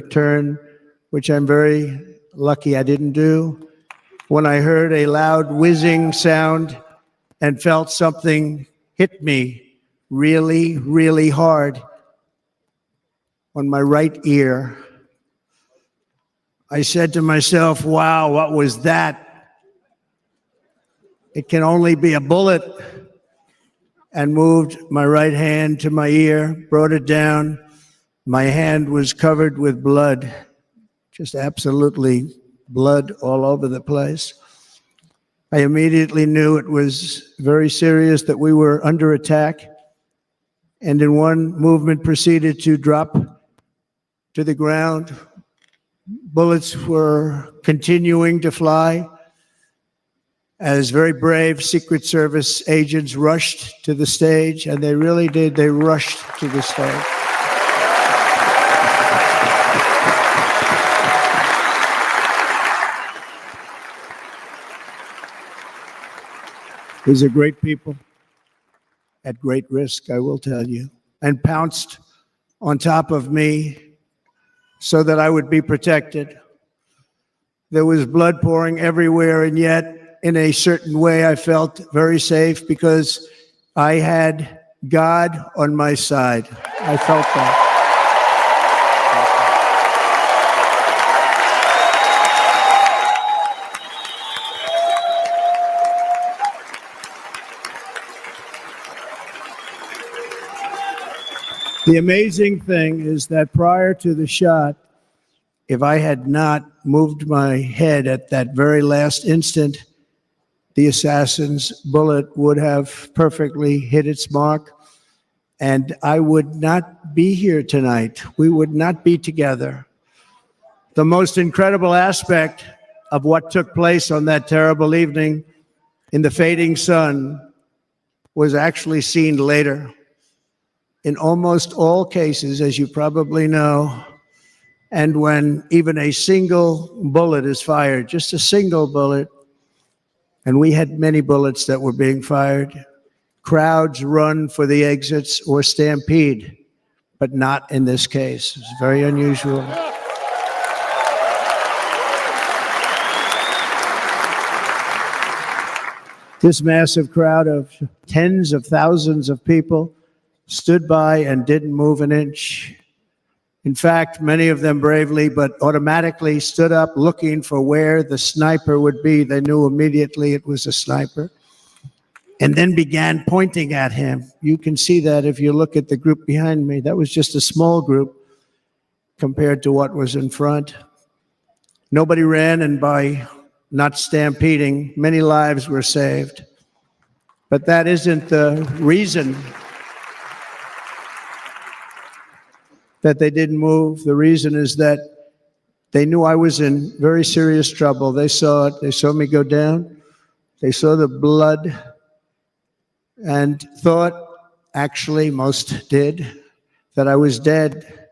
turn, which I'm very lucky I didn't do, when I heard a loud whizzing sound and felt something hit me really, really hard on my right ear. I said to myself, wow, what was that? It can only be a bullet. And moved my right hand to my ear, brought it down. My hand was covered with blood, just absolutely blood all over the place. I immediately knew it was very serious, that we were under attack, and in one movement proceeded to drop to the ground. Bullets were continuing to fly as very brave Secret Service agents rushed to the stage, and they really did. They rushed to the stage. These are great people at great risk, I will tell you, and pounced on top of me so that I would be protected. There was blood pouring everywhere, and yet, in a certain way, I felt very safe because I had God on my side. I felt that. The amazing thing is that prior to the shot, if I had not moved my head at that very last instant, the assassin's bullet would have perfectly hit its mark, and I would not be here tonight. We would not be together. The most incredible aspect of what took place on that terrible evening in the fading sun was actually seen later. In almost all cases, as you probably know, and when even a single bullet is fired, just a single bullet, and we had many bullets that were being fired, crowds run for the exits or stampede, but not in this case. It's very unusual. This massive crowd of tens of thousands of people stood by and didn't move an inch. In fact, many of them bravely, but automatically stood up looking for where the sniper would be. They knew immediately it was a sniper, and then began pointing at him. You can see that if you look at the group behind me. That was just a small group compared to what was in front. Nobody ran, and by not stampeding, many lives were saved. But that isn't the reason that they didn't move. The reason is that they knew I was in very serious trouble. They saw it. They saw me go down. They saw the blood and thought, actually most did, that I was dead.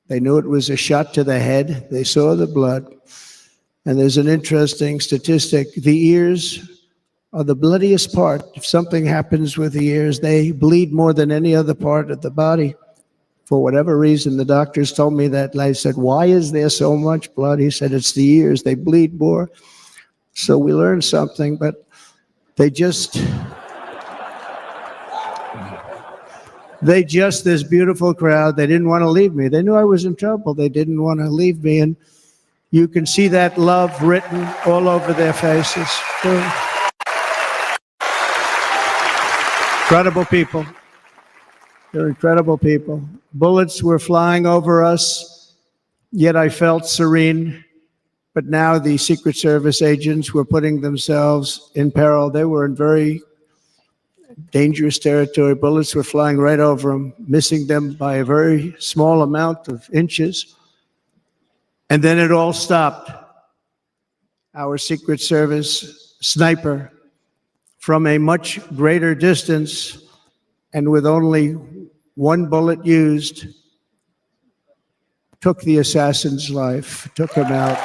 They knew it was a shot to the head. They saw the blood. And there's an interesting statistic. The ears are the bloodiest part. If something happens with the ears, they bleed more than any other part of the body. For whatever reason, the doctors told me that. And I said, why is there so much blood? He said, it's the ears. They bleed more. So we learned something, but they just, this beautiful crowd, they didn't want to leave me. They knew I was in trouble. They didn't want to leave me. And you can see that love written all over their faces. Incredible people. They're incredible people. Bullets were flying over us, yet I felt serene. But now the Secret Service agents were putting themselves in peril. They were in very dangerous territory. Bullets were flying right over them, missing them by a very small amount of inches. And then it all stopped. Our Secret Service sniper, from a much greater distance and with only one bullet used, took the assassin's life, took him out.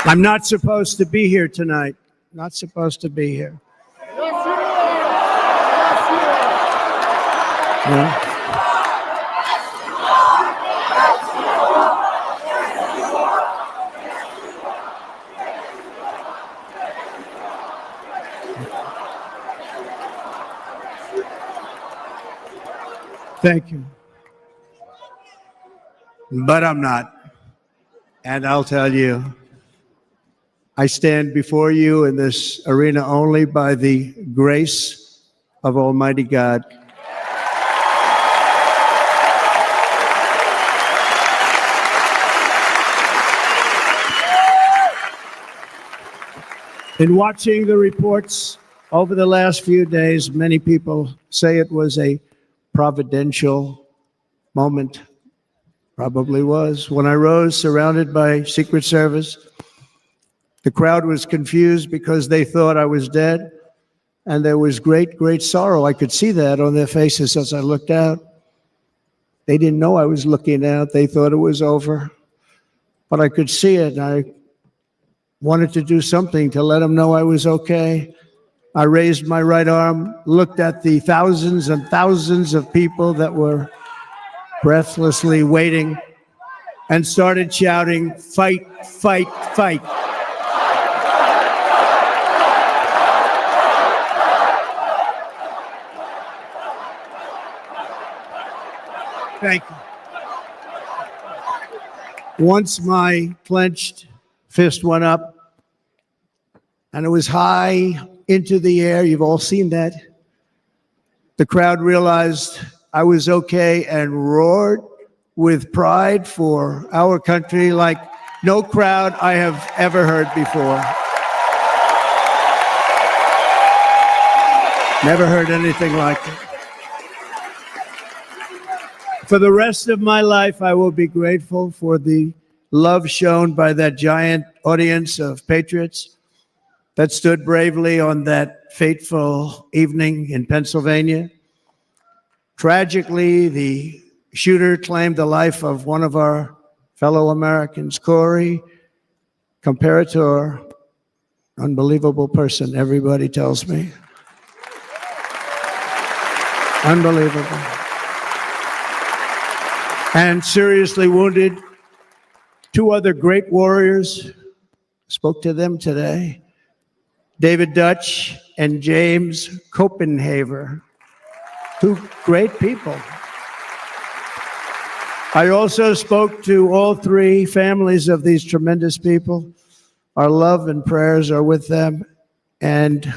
I'm not supposed to be here tonight. Not supposed to be here. Yes, you are. Yeah. Thank you. But I'm not. And I'll tell you, I stand before you in this arena only by the grace of Almighty God. In watching the reports over the last few days, many people say it was a providential moment. Probably was. When I rose surrounded by Secret Service, the crowd was confused because they thought I was dead, and there was great, great sorrow. I could see that on their faces as I looked out. They didn't know I was looking out. They thought it was over, but I could see it, and I wanted to do something to let them know I was okay. I raised my right arm, looked at the thousands and thousands of people that were breathlessly waiting, and started shouting, "Fight, fight, fight." Thank you. Once my clenched fist went up, and it was high into the air. You've all seen that. The crowd realized I was okay and roared with pride for our country like no crowd I have ever heard before. Never heard anything like it. For the rest of my life, I will be grateful for the love shown by that giant audience of patriots that stood bravely on that fateful evening in Pennsylvania. Tragically, the shooter claimed the life of one of our fellow Americans, Corey, comparator, unbelievable person, everybody tells me. Unbelievable. And seriously wounded, two other great warriors, spoke to them today, David Dutch and James Copenhaver, two great people. I also spoke to all three families of these tremendous people. Our love and prayers are with them and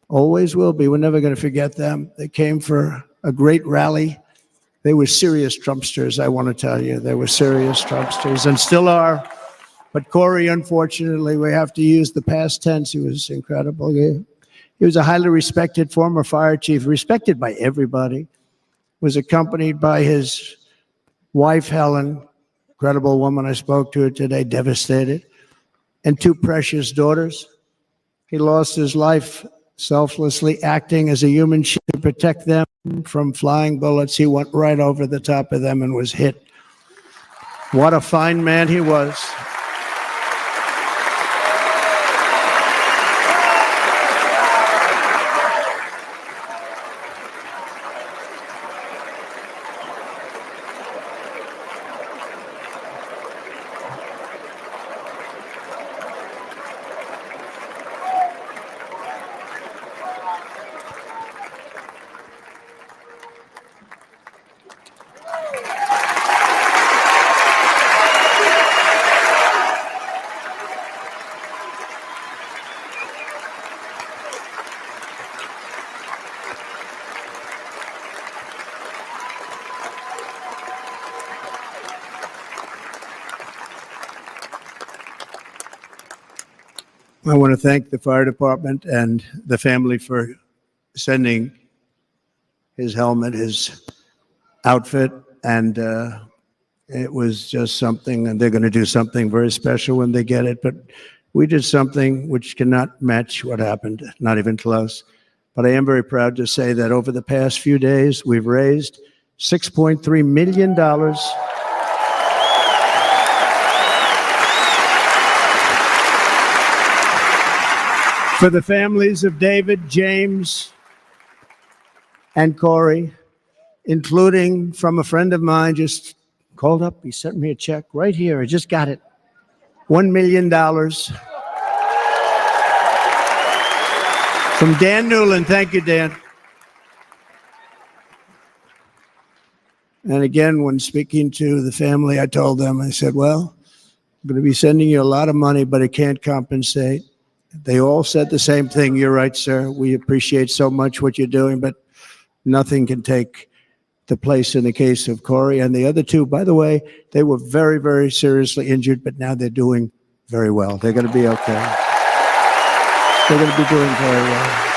always will be. We're never going to forget them. They came for a great rally. They were serious Trumpsters, I want to tell you. They were serious Trumpsters and still are. But Corey, unfortunately, we have to use the past tense. He was incredible. He was a highly respected former fire chief, respected by everybody. Was accompanied by his wife, Helen, incredible woman. I spoke to her today, devastated, and two precious daughters. He lost his life selflessly acting as a human shield to protect them from flying bullets. He went right over the top of them and was hit. What a fine man he was. I want to thank the fire department and the family for sending his helmet, his outfit, and it was just something, and they're going to do something very special when they get it. But we did something which cannot match what happened, not even close. But I am very proud to say that over the past few days, we've raised $6.3 million for the families of David, James, and Corey including from a friend of mine, just called up. He sent me a check right here. I just got it. $1 million from Dan Newland. Thank you, Dan. And again, when speaking to the family, I told them, I said, well, I'm going to be sending you a lot of money, but it can't compensate. They all said the same thing. You're right, sir. We appreciate so much what you're doing, but nothing can take the place in the case of Corey. And the other two, by the way, they were very, very seriously injured, but now they're doing very well. They're going to be okay. They're going to be doing very well.